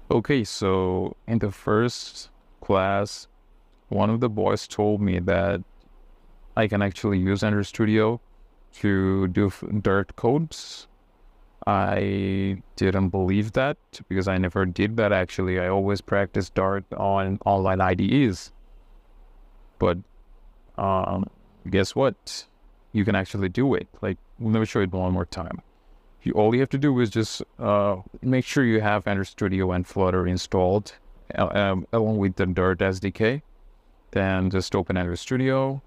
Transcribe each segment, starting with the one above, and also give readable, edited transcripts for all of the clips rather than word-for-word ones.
Okay, so in the first class, one of the boys told me that I can actually use Enter Studio to do Dart codes. I didn't believe that because I never did that actually. I always practice Dart on online IDEs. But um, guess what? You can actually do it. Like, let me show it one more time. All you have to do is just make sure you have Enter Studio and Flutter installed along with the Dart SDK. Then just open Enter Studio,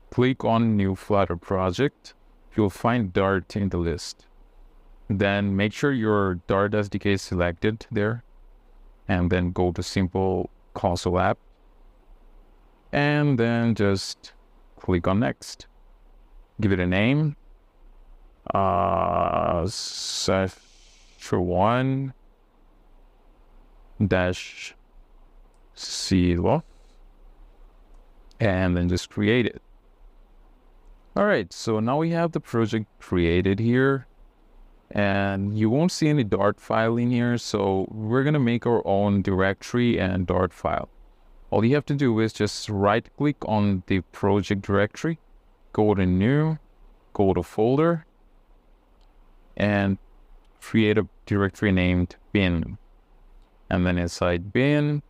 click on New Flutter project. You'll find Dart in the list. Then make sure your Dart SDK is selected there, and then go to Simple Console App, and then just click on Next. Give it a name. Session1 dash CLOF, and then just create it. All right, so now we have the project created here, and you won't see any Dart file in here, so we're gonna make our own directory and Dart file. All you have to do is just right click on the project directory, go to New, go to Folder, and create a directory named bin. And then inside bin,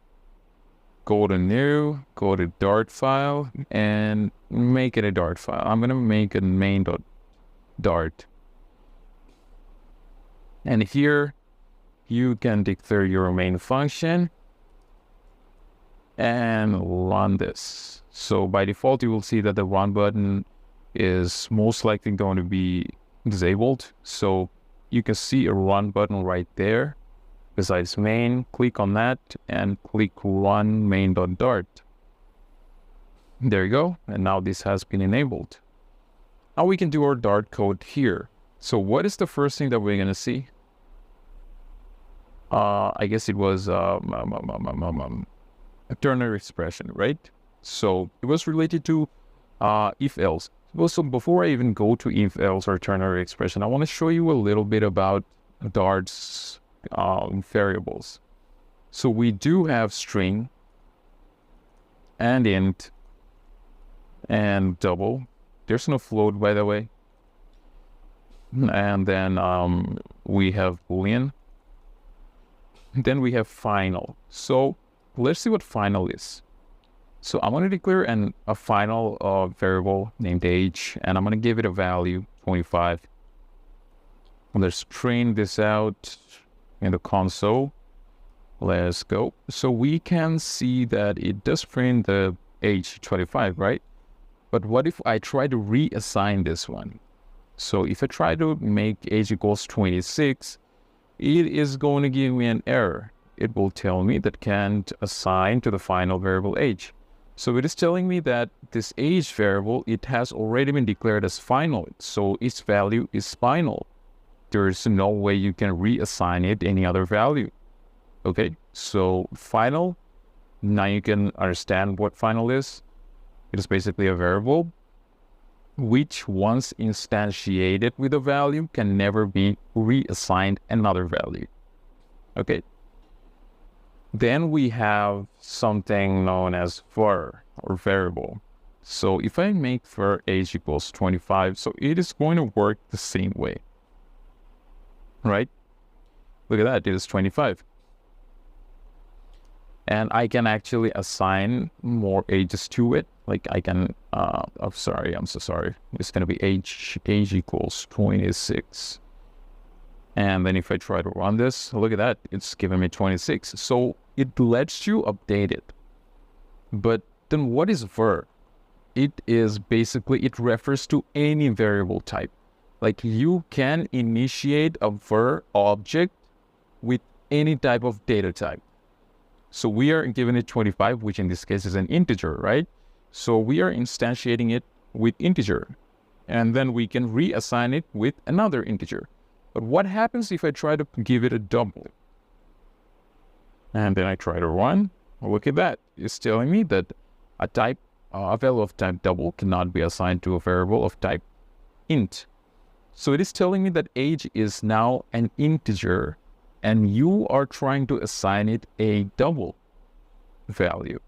go to New, go to Dart file, and make it a Dart file. I'm gonna make a main.dart. And here you can declare your main function and run this. So by default, you will see that the run button is most likely going to be disabled. So you can see a run button right there besides main. Click on that and click run main.dart. There you go. And now this has been enabled. Now we can do our Dart code here. So what is the first thing that we're going to see? I guess it was a ternary expression, right? So it was related to if-else. Well, so before I even go to if-else or ternary expression, I want to show you a little bit about Dart's variables. So we do have string and int and double. There's no float, by the way. And then we have Boolean. Then we have final. So let's see what final is. So I'm going to declare a final variable named age, and I'm going to give it a value 25. Let's print this out in the console. Let's go. So we can see that it does print the age 25, right? But what if I try to reassign this one? So if I try to make age equals 26, it is going to give me an error. It will tell me that can't assign to the final variable age. So it is telling me that this age variable, it has already been declared as final. So its value is final. There is no way you can reassign it any other value. Okay, so final, now you can understand what final is. It is basically a variable which once instantiated with a value can never be reassigned another value. Okay. Then we have something known as var or variable. So if I make var age equals 25, so it is going to work the same way, right? Look at that, it is 25. And I can actually assign more ages to it. Like I can, I'm so sorry. It's going to be age equals 26. And then if I try to run this, look at that, it's giving me 26. So it lets you update it. But then what is var? It is basically, it refers to any variable type. Like you can initiate a var object with any type of data type. So we are giving it 25, which in this case is an integer, right? So we are instantiating it with integer. And then we can reassign it with another integer. But what happens if I try to give it a double? And then I try to run. Look at that. It's telling me that a value of type double cannot be assigned to a variable of type int. So it is telling me that age is now an integer and you are trying to assign it a double value,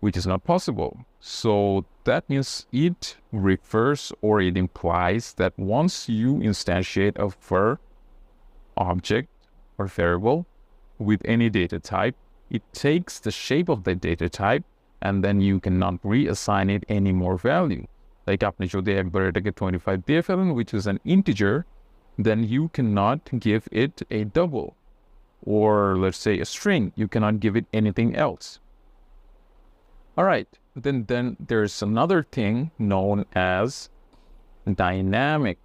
which is not possible. So that means it refers, or it implies, that once you instantiate a var object or variable with any data type, it takes the shape of the data type, and then you cannot reassign it any more value. Like আপনি যদি একবার এটাকে 25 দিয়ে ফেলেন, which is an integer, then you cannot give it a double, or let's say a string. You cannot give it anything else. All right, then there's another thing known as dynamic.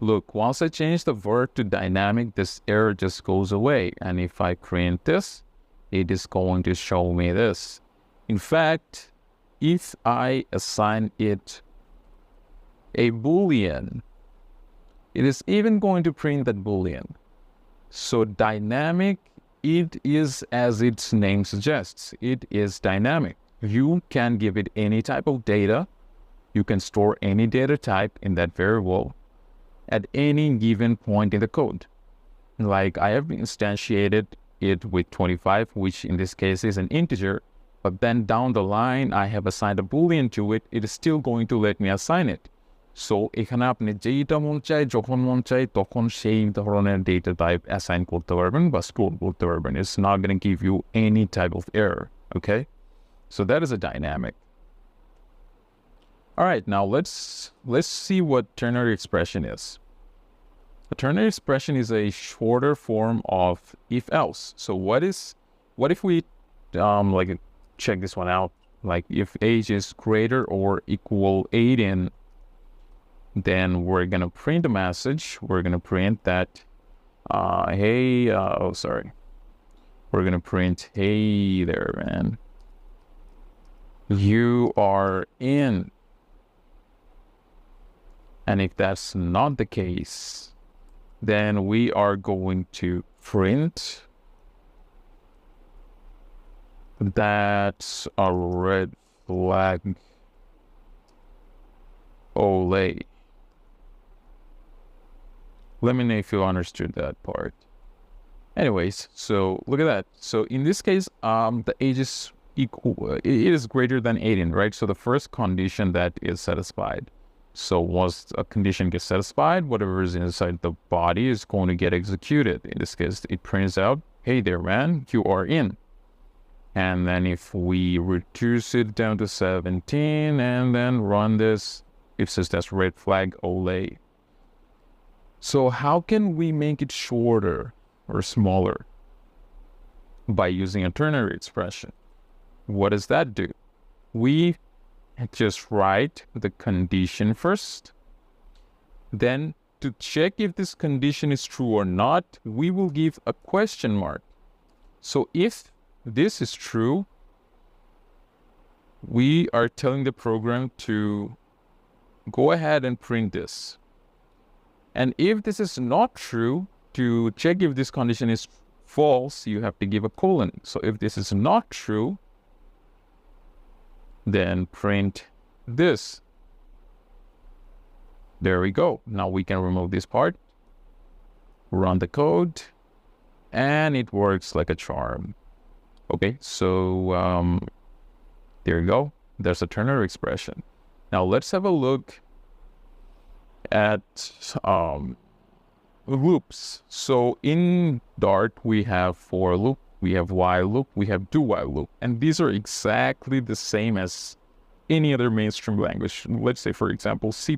Look, once I change the word to dynamic, this error just goes away. And if I print this, it is going to show me this. In fact, if I assign it a Boolean, it is even going to print that Boolean. So dynamic, it is as its name suggests, it is dynamic. You can give it any type of data. You can store any data type in that variable at any given point in the code. Like I have instantiated it with 25, which in this case is an integer, but then down the line, I have assigned a Boolean to it. It is still going to let me assign it. So এখানে আপনি যেইটা মন চায় যখন মন চায় তখন সেই ধরনের data type assign করতে পারবেন বা store করতে পারবেন. It's not going to give you any type of error, okay? So that is a dynamic. All right, now let's see what ternary expression is. A ternary expression is a shorter form of if-else. So what if we like check this one out? Like if age is greater or equal 18, then we're gonna print a message. We're gonna print that, hey, we're gonna print, hey there, man. You are in. And if that's not the case, then we are going to print that's a red flag. Olay. Let me know if you understood that part. Anyways, so look at that. So in this case, the age is equal, it is greater than 18, right? So the first condition that is satisfied. So once a condition gets satisfied, whatever is inside the body is going to get executed. In this case, it prints out, hey there, man, you are in. And then if we reduce it down to 17 and then run this, it says that's red flag, olay. So how can we make it shorter or smaller? By using a ternary expression. What does that do? We just write the condition first. Then to check if this condition is true or not, we will give a question mark. So if this is true, we are telling the program to go ahead and print this. And if this is not true, to check if this condition is false, you have to give a colon. So if this is not true, then print this. There we go. Now we can remove this part, run the code, and it works like a charm. Okay, so there you go. There's a ternary expression. Now let's have a look at loops. So in Dart, we have for loop, we have while loop, we have do while loop, and these are exactly the same as any other mainstream language. Let's say, for example, C++.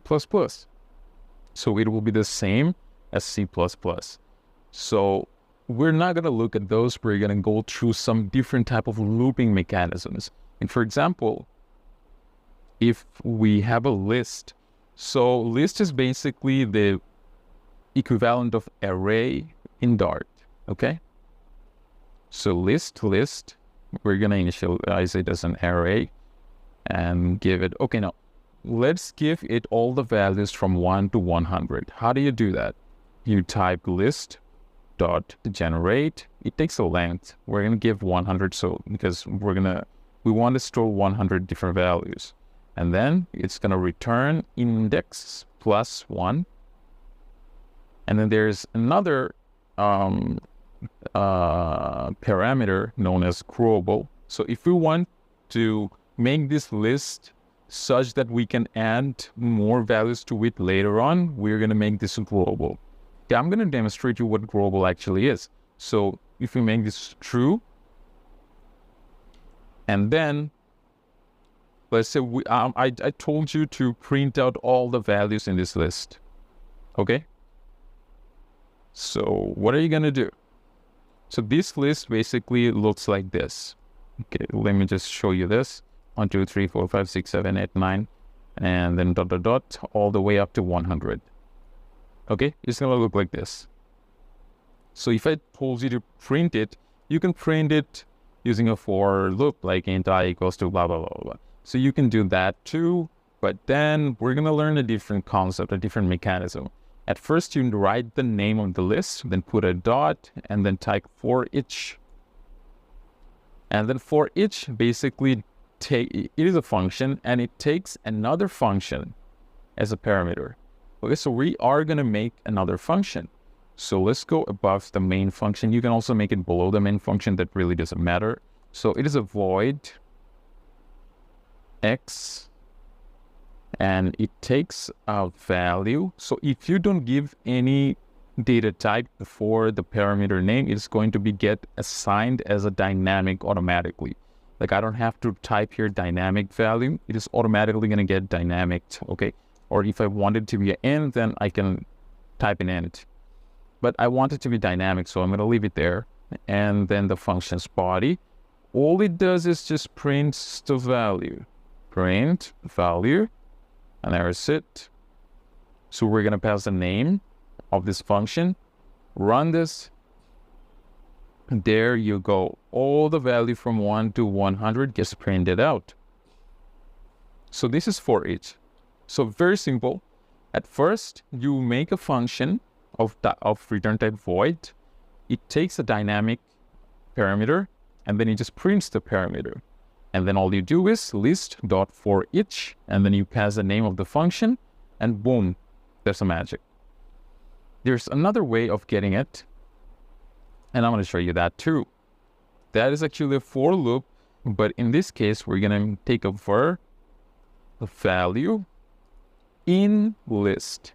So it will be the same as C++. So we're not going to look at those. We're going to go through some different type of looping mechanisms. And for example, if we have a list, so list is basically the equivalent of array in Dart, okay? So list, we're going to initialize it as an array and give it, okay, now let's give it all the values from 1 to 100. How do you do that? You type list dot generate. It takes a length. We're going to give 100, so because we want to store 100 different values. And then it's going to return index plus 1. And then there's another parameter known as growable. So if we want to make this list such that we can add more values to it later on, we're going to make this global. Okay, I'm going to demonstrate you what global actually is. So if we make this true, and then let's say I told you to print out all the values in this list. Okay. So what are you going to do? So this list basically looks like this. Okay, let me just show you this. 1, 2, 3, 4, 5, 6, 7, 8, 9, and then ... all the way up to 100. Okay, it's gonna look like this. So if I told you to print it, you can print it using a for loop, like int I equals to blah, blah, blah, blah. So you can do that too, but then we're gonna learn a different concept, a different mechanism. At first, you write the name of the list, then put a dot, and then type for each. And then for each basically it is a function, and it takes another function as a parameter. Okay, so we are going to make another function. So let's go above the main function. You can also make it below the main function. That really doesn't matter. So it is a void x, and it takes a value. So if you don't give any data type before the parameter name, it's going to be get assigned as a dynamic automatically. Like I don't have to type here dynamic value. It is automatically going to get dynamic. Okay. Or if I want it to be an int, then I can type an int. But I want it to be dynamic, so I'm going to leave it there. And then the function's body, all it does is just prints the value. Print value, and there's it. So we're going to pass the name of this function, run this. There you go. All the value from 1 to 100 gets printed out. So this is for each. So very simple. At first, you make a function of return type void. It takes a dynamic parameter, and then it just prints the parameter. And then all you do is list.forEach, and then you pass the name of the function, and boom, there's a magic. There's another way of getting it, and I'm going to show you that too. That is actually a for loop, but in this case, we're going to take a var, a value, in list.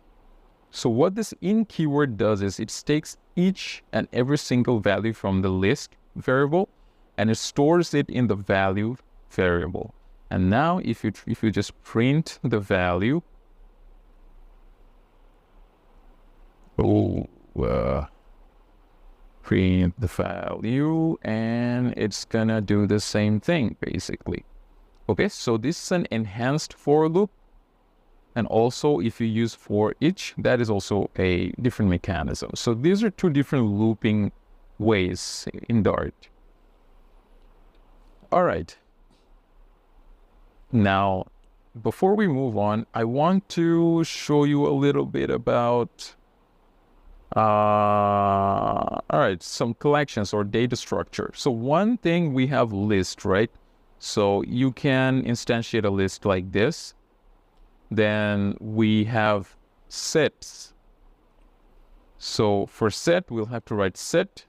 So what this in keyword does is it takes each and every single value from the list variable, and it stores it in the value variable. And now if you just print the value, print the value, and it's gonna do the same thing basically. Okay, so this is an enhanced for loop. And also if you use for each, that is also a different mechanism. So these are two different looping ways in Dart. All right. Now, before we move on, I want to show you a little bit about all right, some collections or data structure. So one thing, we have list, right? So you can instantiate a list like this. Then we have sets. So for set, we'll have to write set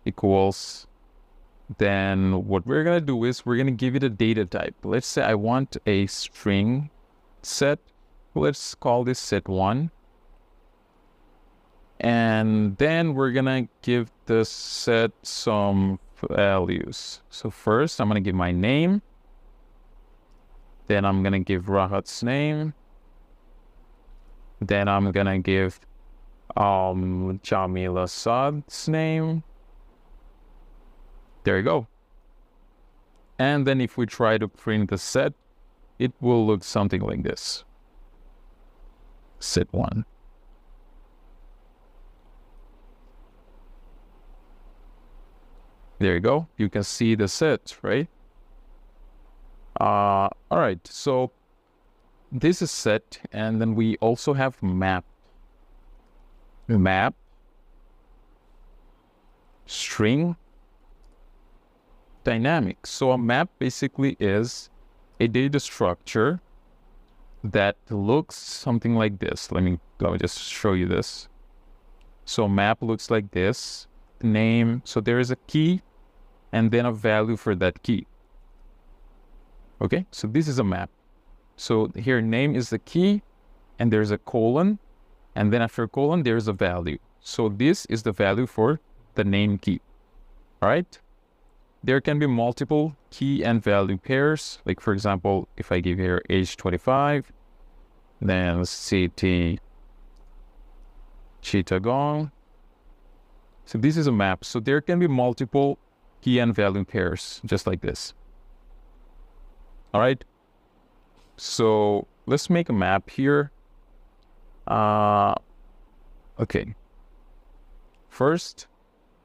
equals, then what we're going to do is we're going to give it a data type. Let's say I want a string set. Let's call this set1. And then we're going to give the set some values. So first I'm going to give my name. Then I'm going to give Rahat's name. Then I'm going to give Jamila Saad's name. There you go. And then if we try to print the set, it will look something like this. Set1. There you go. You can see the set, right? All right, so this is set, and then we also have map. Map, string, dynamic. So a map basically is a data structure that looks something like this. Let me just show you this. So map looks like this. name. So there is a key and then a value for that key. Okay, so this is a map. So here name is the key and there's a colon, and then after colon there's a value. So this is the value for the name key. All right, there can be multiple key and value pairs. Like for example, if I give here age 25, then city Chittagong. So this is a map. So there can be multiple key and value pairs, just like this. All right. So let's make a map here. Okay. First,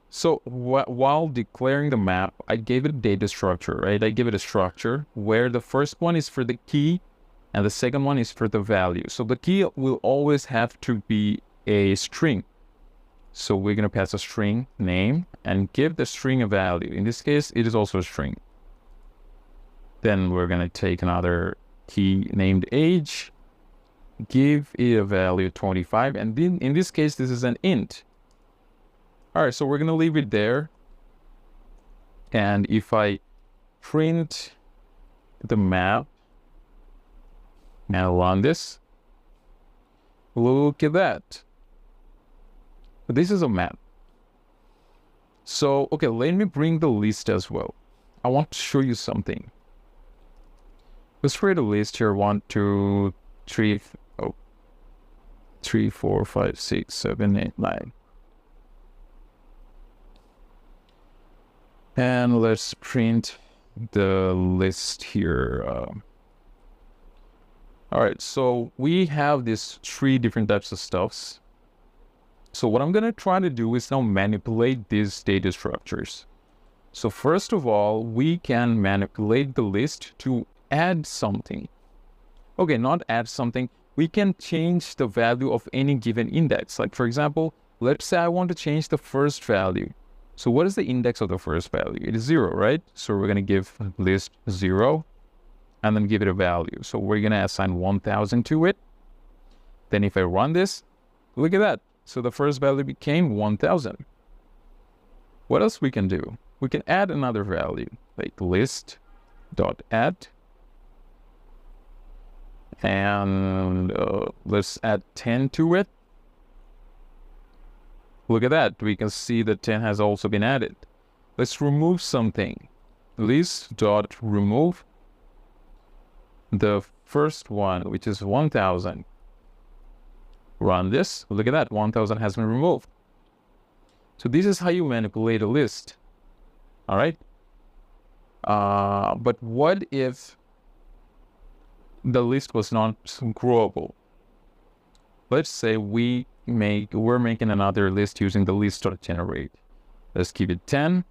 so while declaring the map, I gave it a data structure, right? I give it a structure where the first one is for the key and the second one is for the value. So the key will always have to be a string. So we're going to pass a string name and give the string a value. In this case, it is also a string. Then we're going to take another key named age, give it a value 25, and then in this case, this is an int. All right, so we're going to leave it there. And if I print the map and run this, look at that. This is a map. So, okay, let me bring the list as well. I want to show you something. Let's create a list here. 1, 2, 3, 4, 5, 6, 7, 8, 9. And let's print the list here. All right, so we have these 3 different types of stuffs. So what I'm going to try to do is now manipulate these data structures. So first of all, we can manipulate the list to add something. Okay, not add something. We can change the value of any given index. Like for example, let's say I want to change the first value. So what is the index of the first value? It is 0, right? So we're going to give list 0 and then give it a value. So we're going to assign 1000 to it. Then if I run this, look at that. So the first value became 1000. What else we can do? We can add another value like list.add. And let's add 10 to it. Look at that. We can see that 10 has also been added. Let's remove something. List.remove the first one, which is 1000. Run this. Look at that. 1000 has been removed. So this is how you manipulate a list. All right. But what if the list was not growable? Let's say we're making another list using the list.generate. Let's give it 10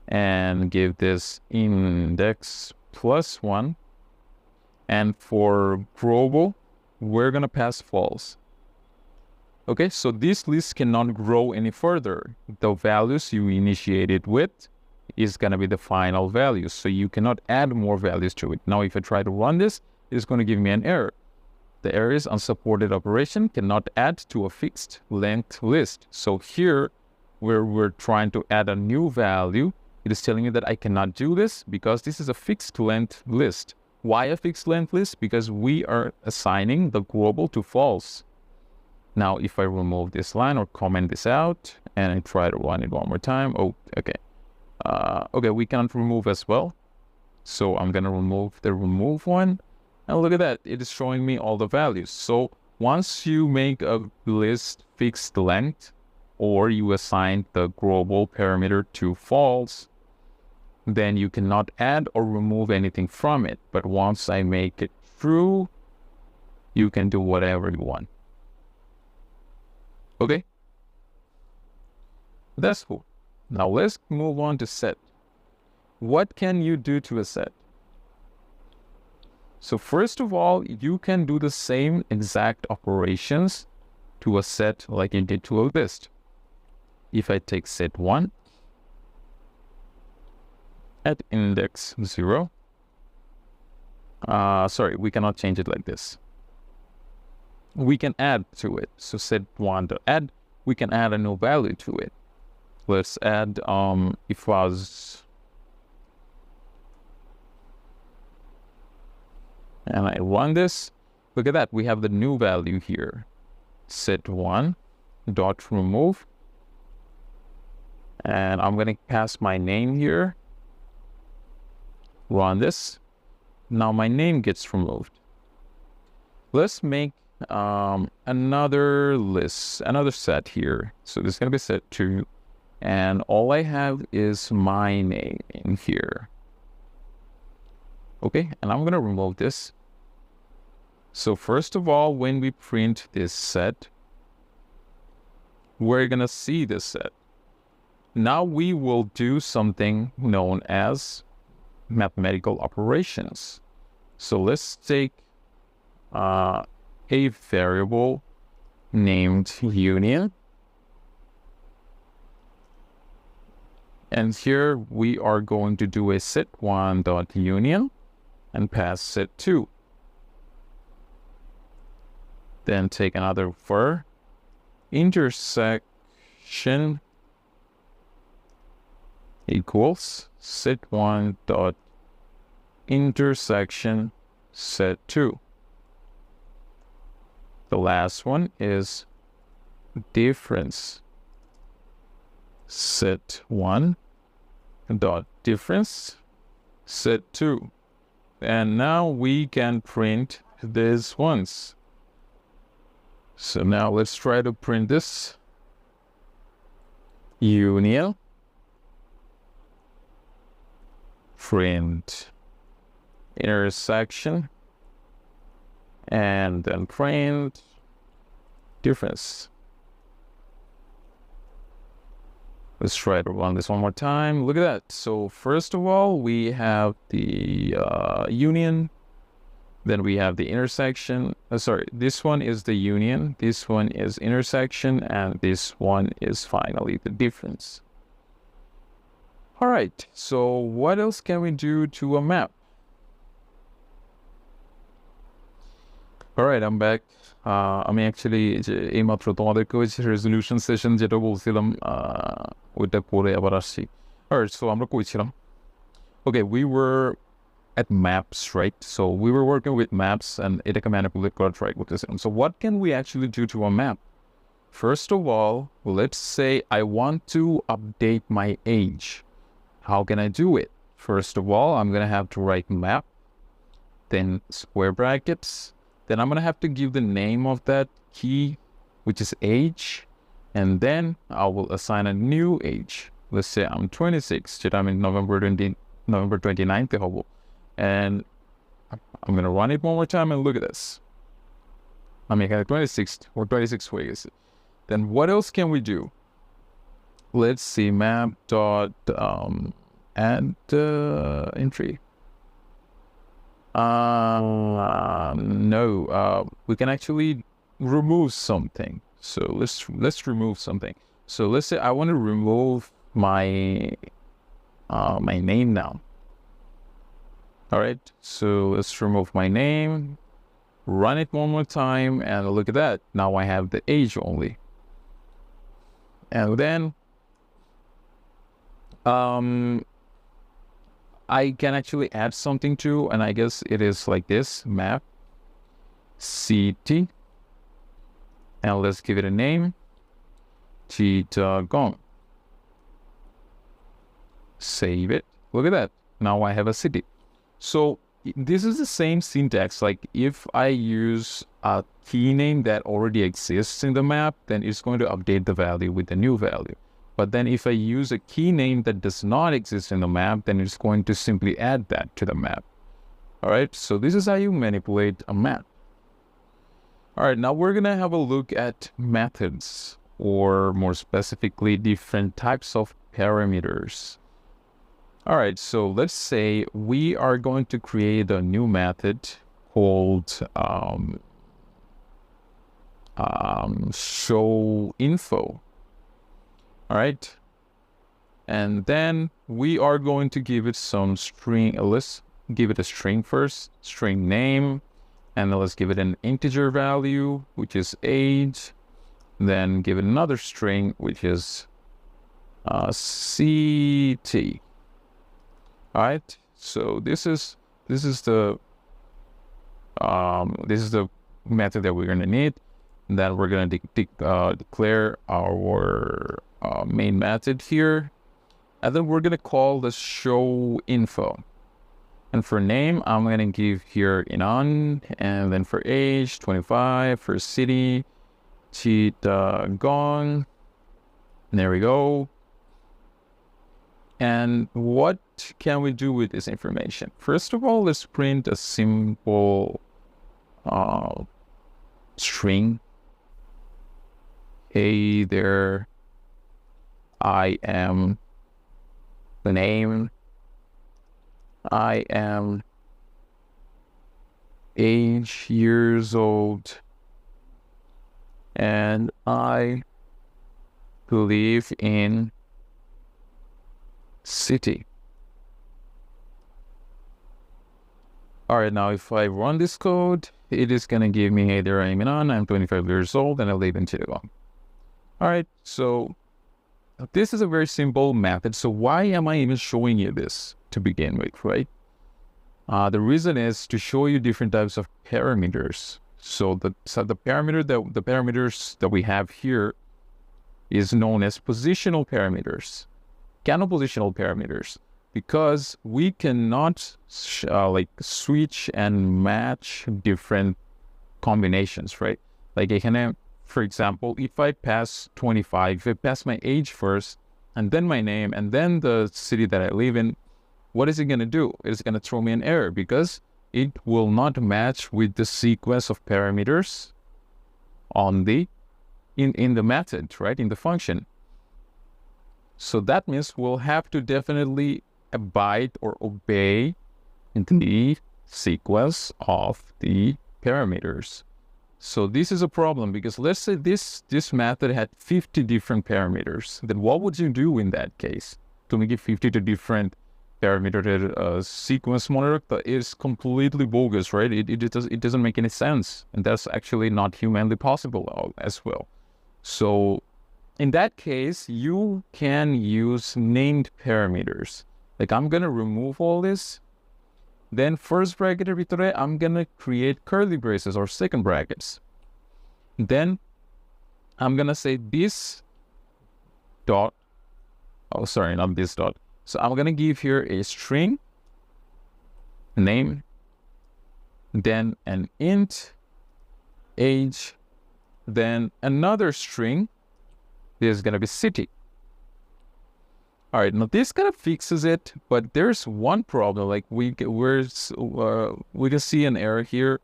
and give this index +1. And for growable, we're going to pass false. Okay, so this list cannot grow any further. The values you initiated with is going to be the final values. So you cannot add more values to it. Now, if I try to run this, it's going to give me an error. The error is unsupported operation cannot add to a fixed length list. So here, where we're trying to add a new value, it is telling me that I cannot do this because this is a fixed length list. Why a fixed length list? Because we are assigning the global to false. Now, if I remove this line or comment this out and I try to run it one more time. Oh, okay. Okay, we can't remove as well. So I'm going to remove the remove one. And look at that. It is showing me all the values. So once you make a list fixed length or you assign the global parameter to false, then you cannot add or remove anything from it. But once I make it true, you can do whatever you want. Okay? That's cool. Now let's move on to set. What can you do to a set? So first of all, you can do the same exact operations to a set like you did to a list. If I take set 1 at index 0, sorry, we cannot change it like this. We can add to it. So set 1 to add, we can add a new value to it. let's add if was, and I run this. Look at that, we have the new value here. Set1 dot remove, and I'm going to pass my name here. Run this. Now my name gets removed. Let's make another list, another set here. So this is going to be set2, and all I have is my name in here. Okay, and I'm going to remove this. So first of all, when we print this set, we're going to see this set. Now we will do something known as mathematical operations. So let's take a variable named union. And here we are going to do a set1.union and pass set2. Then take another var intersection equals set1 dot intersection set2. The last one is difference set1 dot difference set2. And now we can print these ones. So now let's try to print this. Union, print intersection, and then print difference. Let's try to run this one more time. Look at that. So first of all, we have the union. Then we have the intersection. This one is the union. This one is intersection. And this one is finally the difference. All right. So what else can we do to a map? All right, I'm back. আমি actually যে এইমাত্র তোমাদেরকে ওই resolution session যেটা বলছিলাম ওইটা পরে আবার আসছি। Alright, so আমরা কইছিলাম, okay, we were at maps, right? So we were working with maps and এটাকে manipulate করা try করতেছিলাম. So what can we actually do to a map? First of all, let's say I want to update my age. How can I do it? First of all, I'm gonna have to write map, then square brackets. Then I'm going to have to give the name of that key, which is age. And then I will assign a new age. Let's say I'm 26. I'm in November 29th. And I'm going to run it one more time and look at this. I'm making it 26 or 26 ways. Then what else can we do? Let's see, map dot add entry. No, we can actually remove something. So let's remove something. So let's say I want to remove my my name now. All right, so let's remove my name, run it one more time, and look at that. Now I have the age only. And then I can actually add something to, and I guess it is like this, map city, and let's give it a name, Chittagong. Save it. Look at that. Now I have a city. So this is the same syntax. Like if I use a key name that already exists in the map, then it's going to update the value with the new value. But then if I use a key name that does not exist in the map, then it's going to simply add that to the map. All right, so this is how you manipulate a map. All right, now we're going to have a look at methods, or more specifically, different types of parameters. All right, so let's say we are going to create a new method called show info. All right, and then we are going to give it some string. Let's give it a string first, string name, and then let's give it an integer value, which is age. Then give it another string, which is CT. All right. So this is the method that we're gonna need. Then we're gonna declare our main method here, and then we're gonna call the show info. And for name, I'm gonna give here inon, and then for age 25, for city Chittagong. There we go. And what can we do with this information? First of all, let's print a simple string. Hey there, I am the name. I am age, years old, and I live in city. All right, now if I run this code, it is gonna give me, hey there, I'm 25 years old, and I live in Chittagong. All right, so this is a very simple method. So why am I even showing you this to begin with, right? The reason is to show you different types of parameters. So the parameters that we have here is known as positional parameters, canopositional parameters, because we cannot like switch and match different combinations, right? Like I can, for example, if I pass 25, if I pass my age first, and then my name, and then the city that I live in, what is it going to do? It's going to throw me an error because it will not match with the sequence of parameters on the in the method, right? In the function. So that means we'll have to definitely abide or obey the sequence of the parameters. So this is a problem because let's say this method had 50 different parameters. Then what would you do in that case? To make it 52 different parameter sequence monitor is completely bogus, right? It doesn't make any sense, and that's actually not humanly possible as well. So in that case, you can use named parameters. Like I'm gonna remove all this. Then first bracket ভিতরে, I'm gonna create curly braces or second brackets. Then I'm gonna say this dot. Oh, sorry, not this dot. So I'm gonna give here a string name, then an int age, then another string. This is gonna be city. All right, now this kind of fixes it, but there's one problem. Like we can see an error here,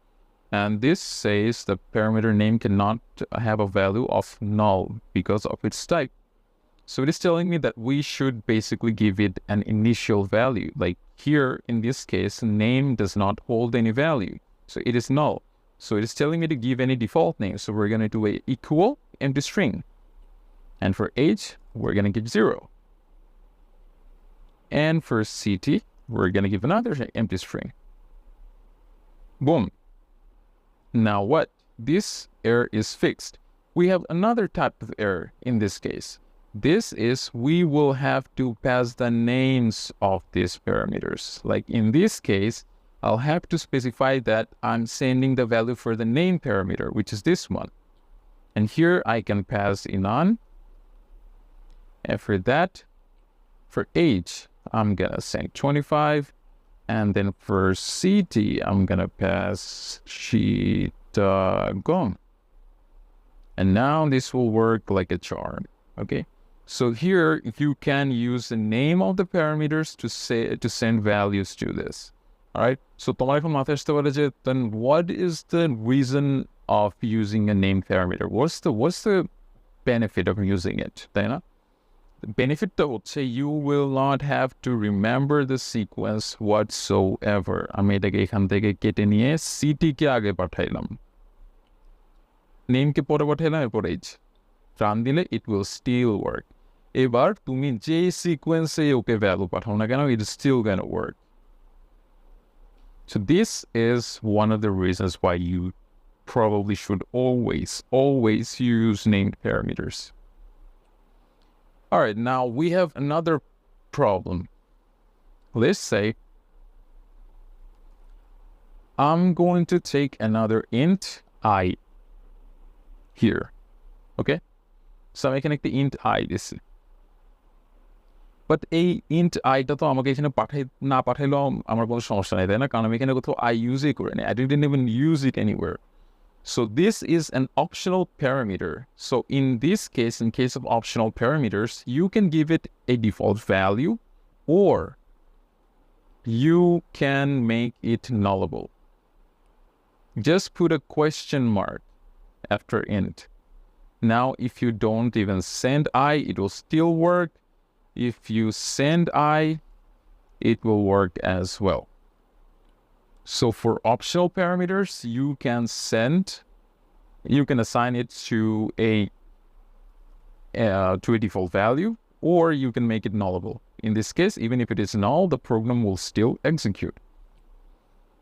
and this says the parameter name cannot have a value of null because of its type. So it is telling me that we should basically give it an initial value. Like here in this case, name does not hold any value, so it is null. So it is telling me to give any default name. So we're gonna do a equal empty string, and for age we're gonna give 0. And for city, we're going to give another empty string. Boom. Now what? This error is fixed. We have another type of error in this case. This is we will have to pass the names of these parameters. Like in this case, I'll have to specify that I'm sending the value for the name parameter, which is this one. And here I can pass inon. And for that, for age, I'm gonna send 25, and then for city, I'm gonna pass Chittagong. And now this will work like a charm, okay? So here you can use the name of the parameters to send values to this. All right. So then what is the reason of using a name parameter? What's the benefit of using it? The benefit হচ্ছে you will not have to remember the sequence whatsoever. আমি এটাকে এখান থেকে কেটে নিয়ে city কে আগে পাঠাইলাম, name কে পরে পাঠাইলাম, এরপর age রান দিলে it will still work. এবার তুমি যে সিকোয়েন্সে ওকে ভ্যালু পাঠাও না কেন, it is still gonna work. So this is one of the reasons why you probably should always use named parameters. All right, now we have another problem. Let's say I'm going to take another int I here. Okay? So আমি এখানে একটা int I দিছি। But এই int I টা তো আমাকে এখানে না পাঠাইলেও আমার কোনো সমস্যা নাই, তাই না? কারণ আমি এখানে কোথাও I ইউজই করি না। I didn't even use it anywhere. So this is an optional parameter. So in this case, in case of optional parameters, you can give it a default value or you can make it nullable. Just put a question mark after int. Now, if you don't even send I, it will still work. If you send I, it will work as well. So for optional parameters, you can assign it to a default value, or you can make it nullable. In this case, even if it is null, the program will still execute.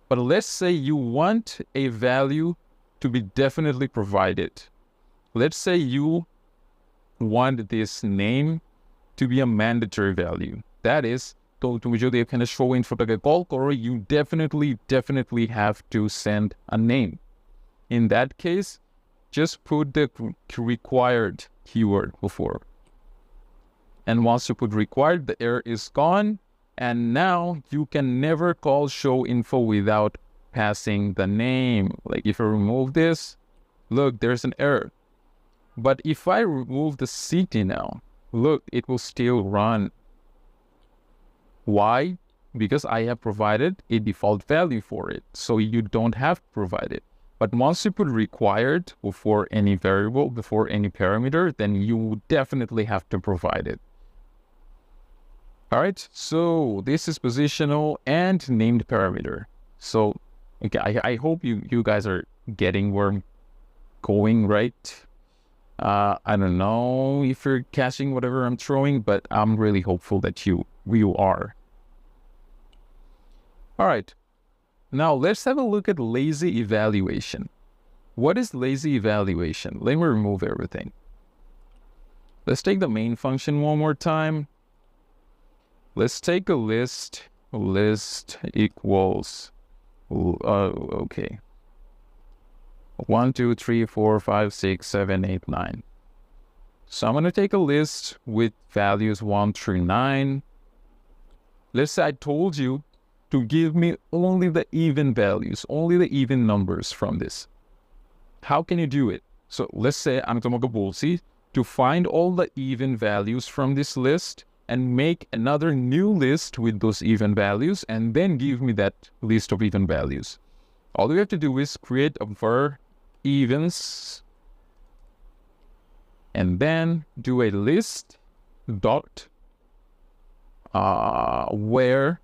But let's say you want a value to be definitely provided. Let's say you want this name to be a mandatory value. That is, তুমি যদি এখানে show infoটাকে call করো, you definitely have to send a name. In that case, just put the required keyword before. And once you put required, the error is gone. And now you can never call show info without passing the name. Like if I remove this, look, there's an error. But if I remove the city now, look, it will still run. Why? Because I have provided a default value for it. So you don't have to provide it. But once you put required before any variable, before any parameter, then you definitely have to provide it. All right, so this is positional and named parameter. So okay, I hope you guys are getting where I'm going, right? I don't know if you're catching whatever I'm throwing, but I'm really hopeful that you are. All right, now let's have a look at lazy evaluation. What is lazy evaluation? Let me remove everything. Let's take the main function one more time. Let's take a list equals, okay. 1, 2, 3, 4, 5, 6, 7, 8, 9. So I'm going to take a list with values 1 through 9. Let's say I told you to give me only the even values, only the even numbers from this. How can you do it? So let's say I'm going to find all the even values from this list and make another new list with those even values and then give me that list of even values. All you have to do is create a var evens and then do a list dot where,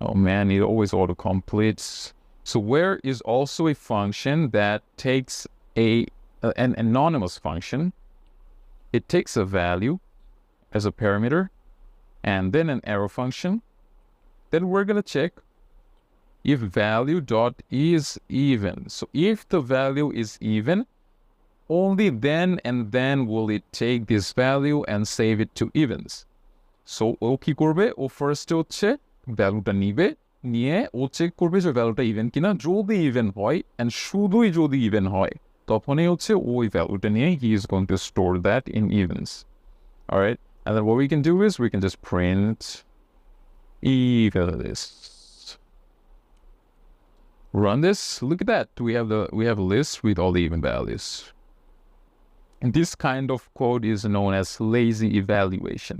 oh man, it always auto completes. So where is also a function that takes an anonymous function. It takes a value as a parameter and then an arrow function. Then we're going to check if value dot is even. So if the value is even, only then and then will it take this value and save it to evens. So ও কি করবে, ও ফার্স্টে হচ্ছে ভ্যালুটা নিবে, নিয়ে ও check করবে যে ভ্যালুটা ইভেন কিনা। যদি ইভেন হয় এন্ড শুধুই যদি ইভেন হয় তখনই হচ্ছে ওই ভ্যালুটা নিয়ে he is going to store that in evens. All right, and then what we can do is we can just print even list. Run this. Look at that. We have a list with all the even values. And this kind of code is known as lazy evaluation.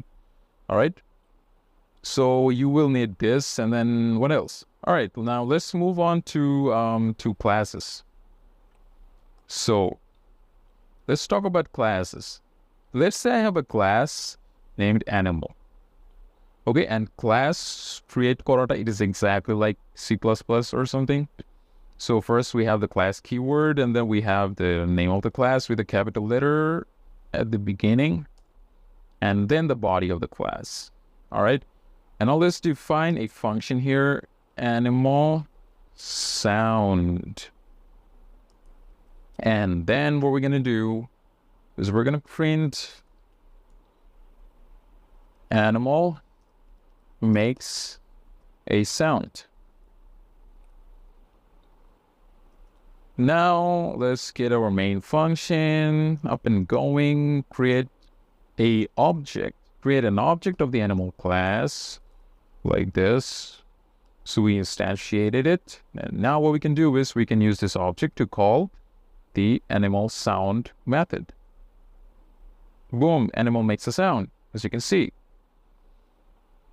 All right. So you will need this, and then what else? All right. Now let's move on to classes. So let's talk about classes. Let's say I have a class named animal. Okay, and class create korata, it is exactly like C++ or something. So first we have the class keyword, and then we have the name of the class with a capital letter at the beginning, and then the body of the class. All right, and now let's define a function here, animal sound. And then what we're going to do is we're going to print animal makes a sound. Now let's get our main function up and going. Create an object of the animal class like this. So we instantiated it, and now what we can do is we can use this object to call the animal sound method. Boom, animal makes a sound, as you can see.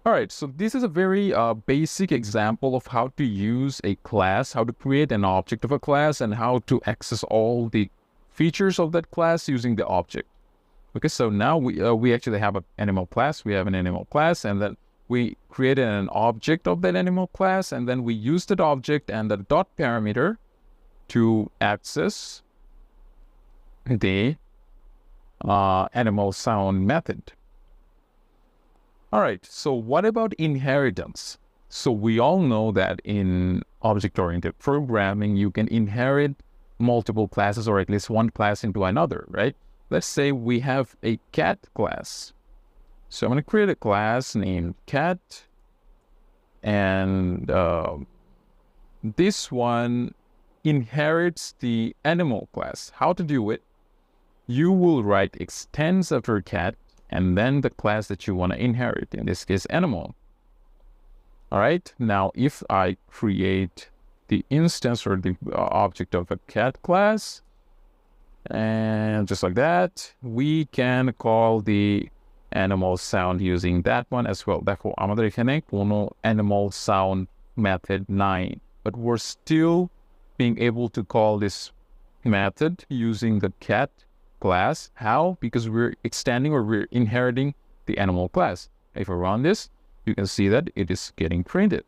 All right, so this is a very basic example of how to use a class, how to create an object of a class, and how to access all the features of that class using the object. Okay, so now we actually have an animal class. We have an animal class, and then we created an object of that animal class, and then we use that object and the dot parameter to access the animal sound method. All right, so what about inheritance? So we all know that in object-oriented programming, you can inherit multiple classes or at least one class into another, right? Let's say we have a cat class. So I'm going to create a class named cat, and this one inherits the animal class. How to do it? You will write extends after cat and then the class that you want to inherit, in this case animal. All right, now if I create the instance or the object of a cat class, and just like that, we can call the animal sound using that one as well. Therefore, আমাদের এখানে কোনো animal sound method নাই, but we're still being able to call this method using the cat class. How? Because we're extending or we're inheriting the animal class. If I run this, you can see that it is getting printed.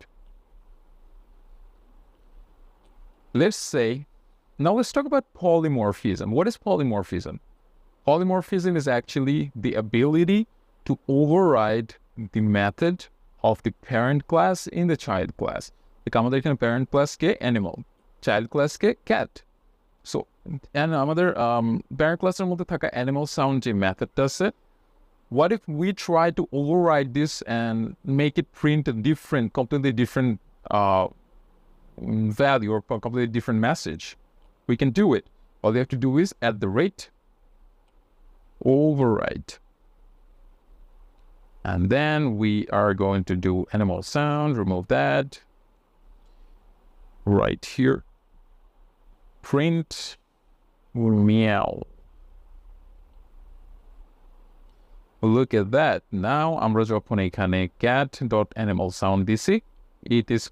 Let's say, now let's talk about polymorphism. What is polymorphism? Polymorphism is actually the ability to override the method of the parent class in the child class. The common parent class ke animal, child class ke cat. So, and আমাদের parent class এর মধ্যে থাকা animal sound যে method does it. What if we try to override this and make it print a different, completely different value or completely different message? We can do it. All you have to do is at the rate override. And then we are going to do animal sound, remove that. Right here. Print meow. Look at that. Now আমরা যখন এখানে cat.animal_sound দিছি, it is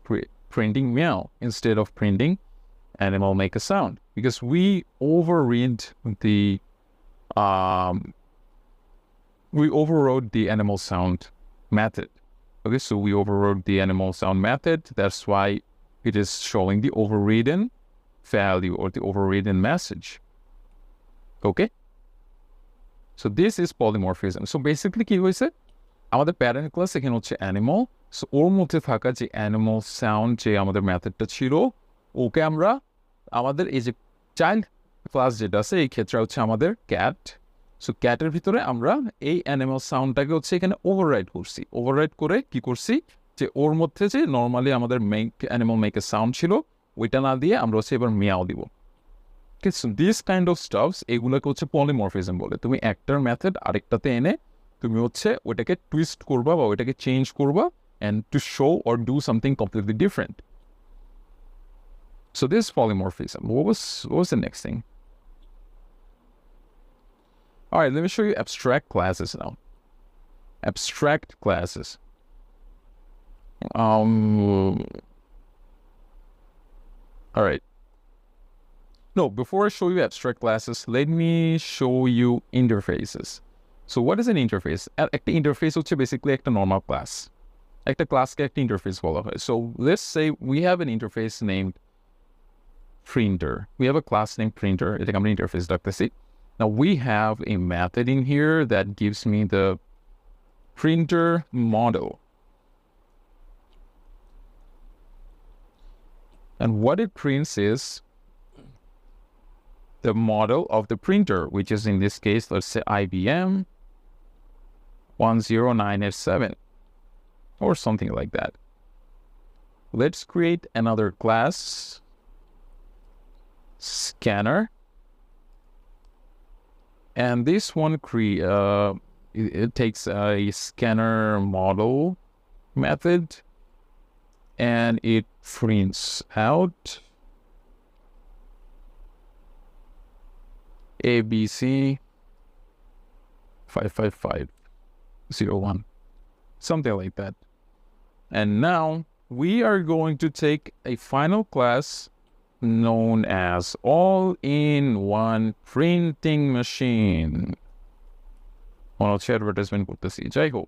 printing meow instead of printing animal make a sound, because we overrode the animal sound method. Okay, so we overrode the animal sound method. That's why it is showing the overridden value or the overridden message. Okay, so this is polymorphism. So basically কি হয়েছে, আমাদের parent class এখানে হচ্ছে animal, so ওর মধ্যে থাকা যে animal sound যে আমাদের মেথডটা ছিল, ওকে আমরা আমাদের এই যে চাইল্ড ক্লাস যেটা আছে এই ক্ষেত্রে হচ্ছে আমাদের ক্যাট। সো ক্যাটের ভিতরে আমরা এই অ্যানিমাল সাউন্ডটাকে হচ্ছে এখানে ওভাররাইড করছি। ওভাররাইড করে কি করছি, যে ওর মধ্যে যে নর্মালি আমাদের অ্যানিমাল মেক এ সাউন্ড ছিল ওইটা না দিয়ে আমরা হচ্ছে এবার মিয়াও দিব। Okay, so this kind of stuffs এগুলোকে হচ্ছে পলিমরফিজম বলে। তুমি একটার মেথড আরেকটাতে এনে তুমি হচ্ছে ওইটাকে টুইস্ট করবা বা ওইটাকে চেঞ্জ করবা and to show or do something completely different. So this is polymorphism. What was the next thing? All right, let me show you abstract classes now. Abstract classes. All right. No, before I show you abstract classes, let me show you interfaces. So what is an interface? একটা interface হচ্ছে basically একটা normal class. একটা classকে একটা interface বলা হয়. So let's say we have an interface named printer. We have a class named printer. এটাকে আমরা interface ডাকতেছি. Now we have a method in here that gives me the printer model. And what it prints is the model of the printer, which is in this case, let's say IBM. 10987 or something like that. Let's create another class, scanner, and this one it takes a scanner model method and it prints out ABC 55501, something like that. And now we are going to take a final class known as all-in-one printing machine. Advertisement করতেছি, যাই হোক.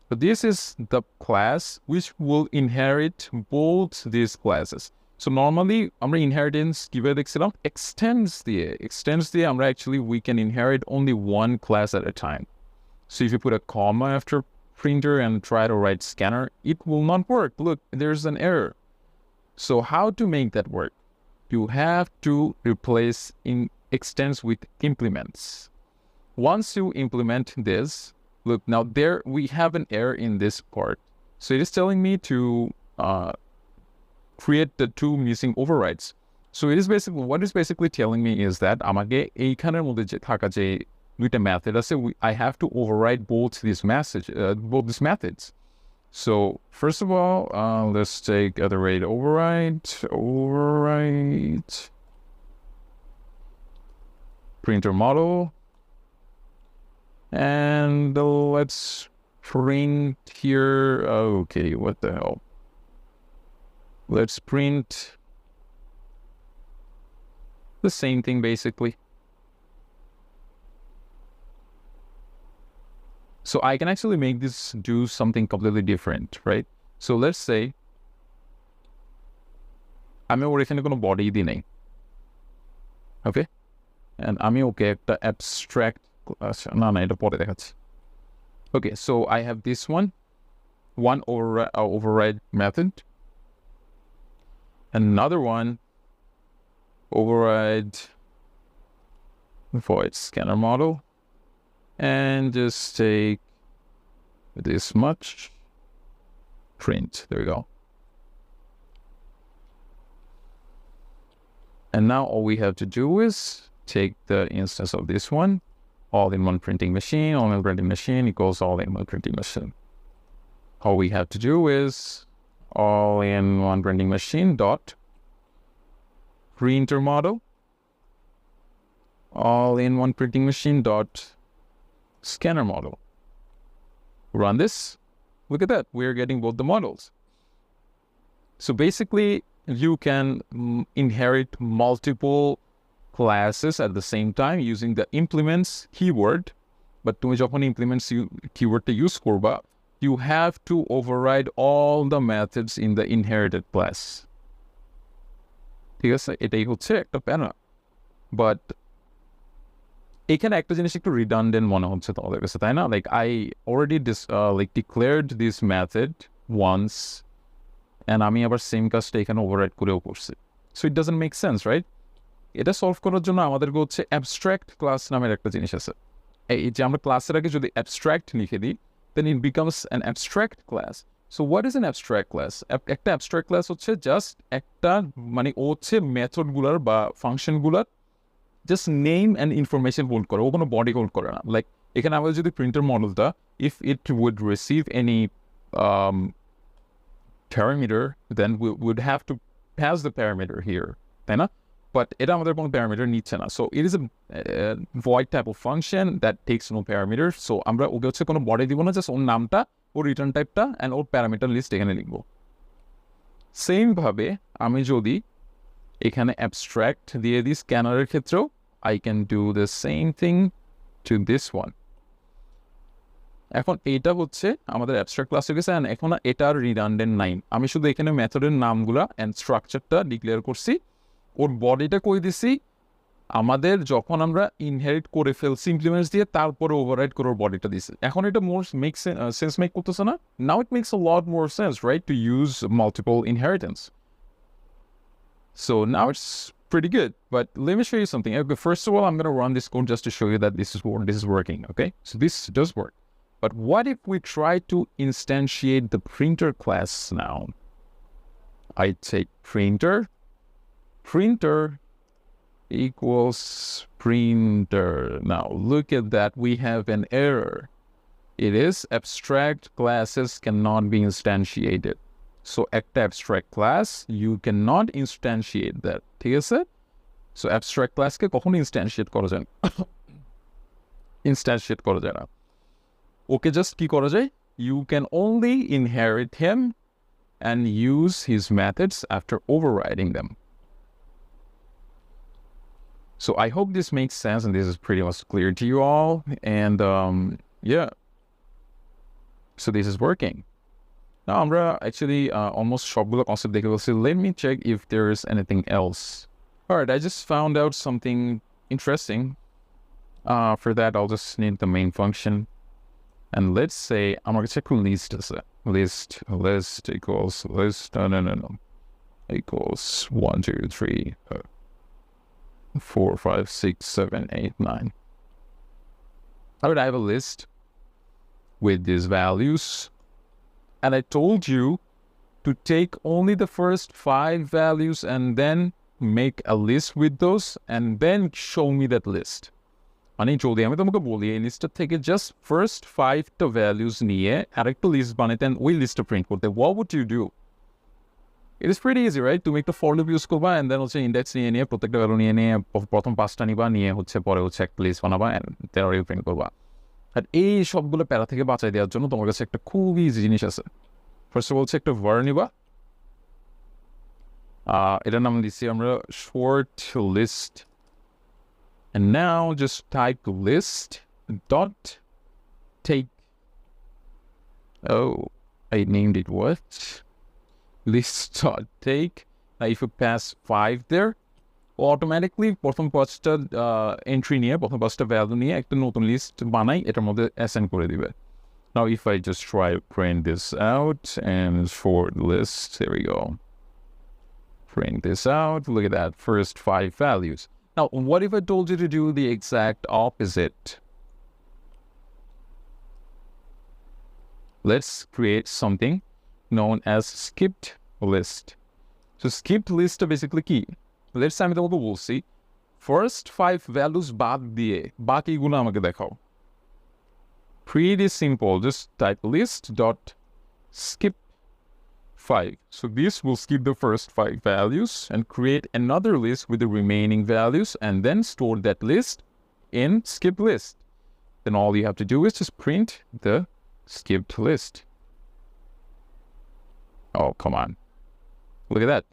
So this is the class which will inherit both these classes. So normally আমরা inheritance কিভাবে দেখছিলাম, extends দিয়ে আমরা actually we can inherit only one class at a time. So if you put a comma after printer and try to write scanner, it will not work. Look, there's an error. So how to make that work? You have to replace extends with implements. Once you implement this, look, now there we have an error in this part. So it is telling me to create the two missing overrides. So it is basically, what it's basically telling me is that আমাকে এইখানের মধ্যে যে থাকা যে দুইটা method আছে, I have to override both these methods. So first of all, let's take the rate override, printer model, and let's print here. Okay, what the hell? Let's print the same thing basically. So I can actually make this do something completely different, right? So let's say আমি ওর এখানে কোনো body দিই নাই, okay? And আমি ওকে একটা abstract না এটা পরে দেখাচ্ছি. Okay, so I have this one override method, another one override void scanner model, and just take this much, print, there we go. And now all we have to do is take the instance of this one, all-in-one printing machine, all-in-one printing machine equals all-in-one printing machine. All we have to do is all-in-one printing machine dot printer model, all-in-one printing machine dot scanner model. Run this. Look at that. We're getting both the models. So basically, you can inherit multiple classes at the same time using the implements keyword. But তুমি যখন implements keywordটা use করবা, you have to override all the methods in the inherited class. ঠিক আছে, এটাই হচ্ছে একটা প্যারা। But এখানে একটা জিনিস একটু redundant মনে হচ্ছে তোমাদের কাছে, তাই না? Like I already declared this method once, and আমি আবার সেম কাজটা এখানে override করেও করছি। So it doesn't make sense, right? এটা সলভ করার জন্য আমাদেরকে হচ্ছে abstract class নামের একটা জিনিস আছে। এই যে আমরা ক্লাসের আগে যদি abstract লিখে দিই, then it becomes an abstract class. So what is an abstract class? একটা abstract class হচ্ছে just একটা মানে ও হচ্ছে মেথডগুলোর বা ফাংশনগুলোর just name and information hold করে, ও কোনো body hold করে না। Like এখানে আমাদের যদি printer মডেলটা, if it would receive any parameter, then we would have to pass the parameter here, তাই না? But এটা আমাদের কোনো parameter নিচ্ছে না. So it is a void type of function that takes no parameter. So আমরা ওকে হচ্ছে কোনো body দিব না, just ওর নামটা, ওর return typeটা and or parameter list এখানে লিখবো। Same ভাবে আমি যদি এখানে abstract দিয়ে দিই স্ক্যানারের ক্ষেত্রেও, I can do the same thing to this one. এখন এইটা হচ্ছে আমাদের abstract class হয়ে গেছে, and এখন এটার redundant নাই। আমি শুধু এখানে মেথডের নামগুলা and structureটা ডিক্লেয়ার করছি, ওর বডিটা কই দিছি আমাদের যখন আমরা ইনহেরিট করে ফেলছি ইমপ্লিমেন্টস দিয়ে, তারপরে ওভাররাইড করে ওর বডিটা দিছি। এখন এটা মোর সেন্স মেক করতেছে না? Now it makes a lot more sense, right, to use multiple inheritance. So now it's pretty good, but let me show you something. Okay, first of all, I'm going to run this code just to show you that this is working, okay? So this does work. But what if we try to instantiate the printer class now? I take printer equals printer. Now look at that, we have an error. It is abstract classes cannot be instantiated. So একটা abstract class, you cannot instantiate that. ঠিক আছে? So abstract class কে কখনো instantiate করা যায় না। instantiate করা যায় না। ওকে just কি করা যায়? You can only inherit him and use his methods after overriding them. So I hope this makes sense and this is pretty much clear to you all. And yeah, so this is working. Now আমরা actually almost সবগুলো concept দেখে বলছি. Let me check if there is anything else. Alright, I just found out something interesting. For that, I'll just need the main function. And let's say I'm going to check list as a list equals list. No. Equals 1, 2, 3, 4, 5, 6, 7, 8, 9. I would have a list with these values. And I told you to take only the first 5 values and then make a list with those and then show me that list. মানে যদি আমি তোমাকে বলি এই লিস্টটা থেকে just first 5টা values নিয়ে আরেকটা লিস্ট বানাইতে ওই লিস্টটা প্রিন্ট করতে, what would you do? It is pretty easy, right? তুমি একটা ফর লুপ ইউজ করবা and then হচ্ছে ইন্ডেক্স নিয়ে প্রত্যেকটা ভ্যালু নিয়ে প্রথম 5টা নিবা, নিয়ে হচ্ছে পরে হচ্ছে একটা লিস্ট বানাবা and then প্রিন্ট করবা। আর এই সবগুলো প্যারা থেকে বাঁচাই দেওয়ার জন্য তোমার কাছে একটা খুব ইজি জিনিস আছে। ফার্স্ট অফ অল হচ্ছে একটা var নিবা, এটার নাম দিচ্ছি আমরা short list. And now just type list dot take. Oh, I named it what? List dot take. Now if you pass 5 there, automatically প্রথম 5টা entry নিয়ে প্রথম 5টা value নিয়ে একটা নতুন list বানাই এটার মধ্যে assign করে দিবে। Now if I just try to print this out and for list, there we go. Print this out. Look at that, first 5 values. Now, what if I told you to do the exact opposite? Let's create something known as skipped list. So skipped list is basically key. Let's say we'll see first 5 values বাদ দিয়ে বাকিগুলো আমাকে দেখাও। Pretty simple. Just type list dot skip 5. So this will skip the first 5 values and create another list with the remaining values and then store that list in skip list. Then all you have to do is just print the skipped list. Oh, come on. Look at that.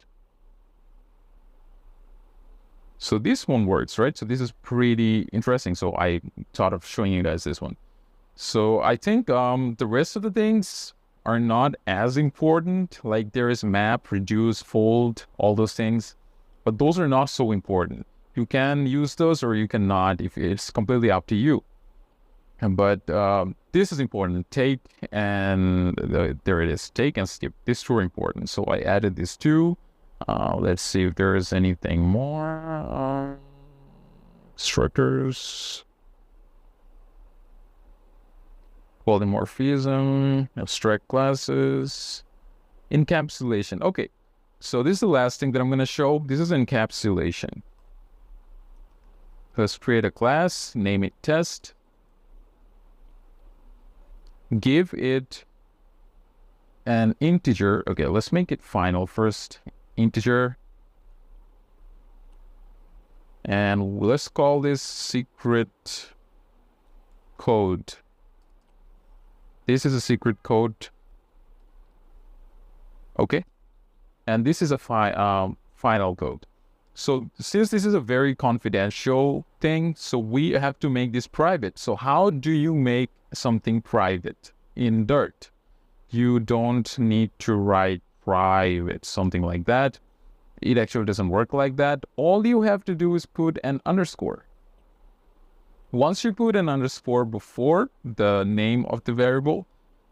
So this one works, right? So this is pretty interesting. So I thought of showing you guys this one. So I think the rest of the things are not as important, like there is map, reduce, fold, all those things, but those are not so important. You can use those or you cannot, if it's completely up to you. But this is important, take and there it is, take and skip. This is super important, so I added this too. Let's see if there is anything more. Structures. Polymorphism, abstract classes, encapsulation. Okay, so this is the last thing that I'm going to show. This is encapsulation. Let's create a class, name it test, give it an integer. Okay, let's make it final first, integer, and let's call this secret code. This is a secret code. Okay. And this is a final code. So since this is a very confidential thing, so we have to make this private. So how do you make something private in Dirt? You don't need to write private, something like that. It actually doesn't work like that. All you have to do is put an underscore. Once you put an underscore before the name of the variable,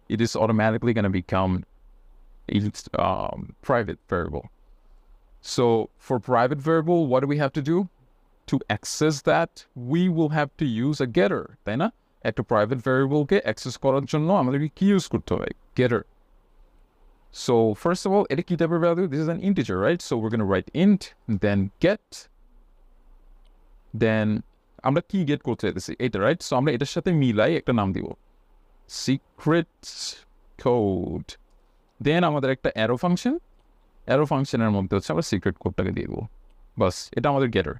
it is automatically going to become a private variable. So for private variable, what do we have to do? To access that, we will have to use a getter. তাই না? একটা private ভ্যারিয়েবলকে access করার জন্য আমাদেরকে কি use করতে হবে? getter. So first of all, এটা কি টাইপের value? This is an integer, right? So we're going to write int, then get, then আমরা কি গেট করতে চাইতেছি এটা, রাইট? সো আমরা এটার সাথে মিলাই একটা নাম দিব সিক্রেট কোড। দেন আমাদের একটা অ্যারো ফাংশনের মধ্যে হচ্ছে আমরা সিক্রেট কোডটাকে দিয়ে দেবো। বাস, এটা আমাদের গেটার,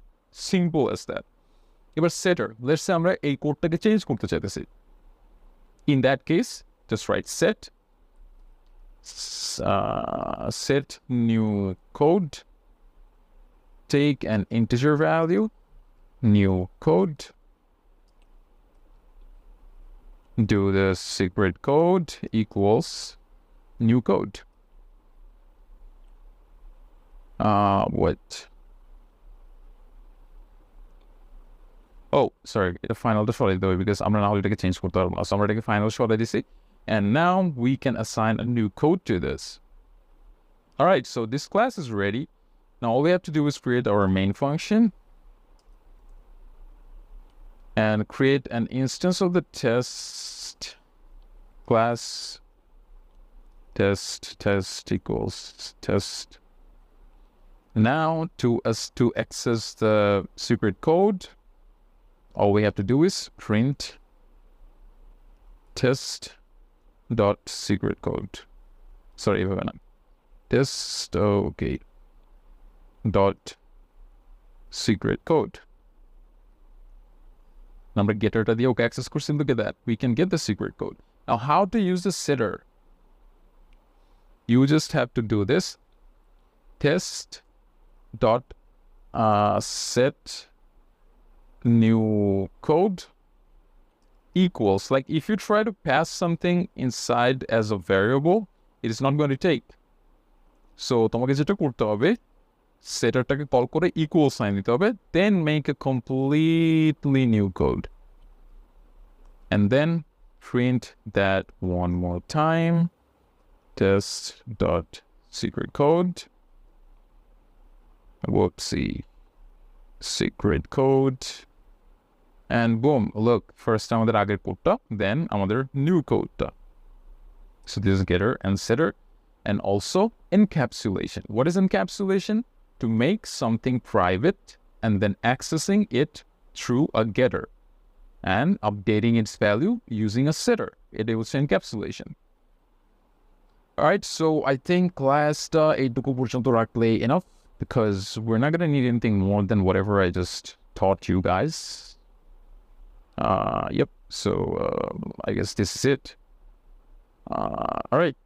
সিম্পল অ্যাজ দ্যাট। এবার সেটার, লেটস সে আমরা এই কোডটাকে চেঞ্জ করতে চাইতেছি। In that case just right set new code, take an integer value, new code, do the secret code equals new code. What? Oh, sorry, the final default though, because I'm not going to change code. So I'm going to final short DC, and now we can assign a new code to this. All right, so this class is ready. Now all we have to do is create our main function and create an instance of the test class. Test equals test. Now to access the secret code, all we have to do is print test dot secret code. Sorry, test okay dot secret code. Number getter to the okay access course. Look at that, we can get the secret code. Now how to use the setter? You just have to do this test dot set new code equals, like if you try to pass something inside as a variable, it is not going to take. So তোমাকে যেটা করতে হবে, সেটারটাকে call করে equal sign দিতে হবে, then make a completely new code and then print that one more time, test dot secret code, whoopsie, secret code, and boom, look, first আমাদের আগের কোডটা, then আমাদের new কোডটা. So this is getter and setter, and also encapsulation. What is encapsulation? To make something private and then accessing it through a getter and updating its value using a setter. It was encapsulation. All right, so I think class 8 enough, because we're not going to need anything more than whatever I just taught you guys. Yep, so I guess this is it. All right.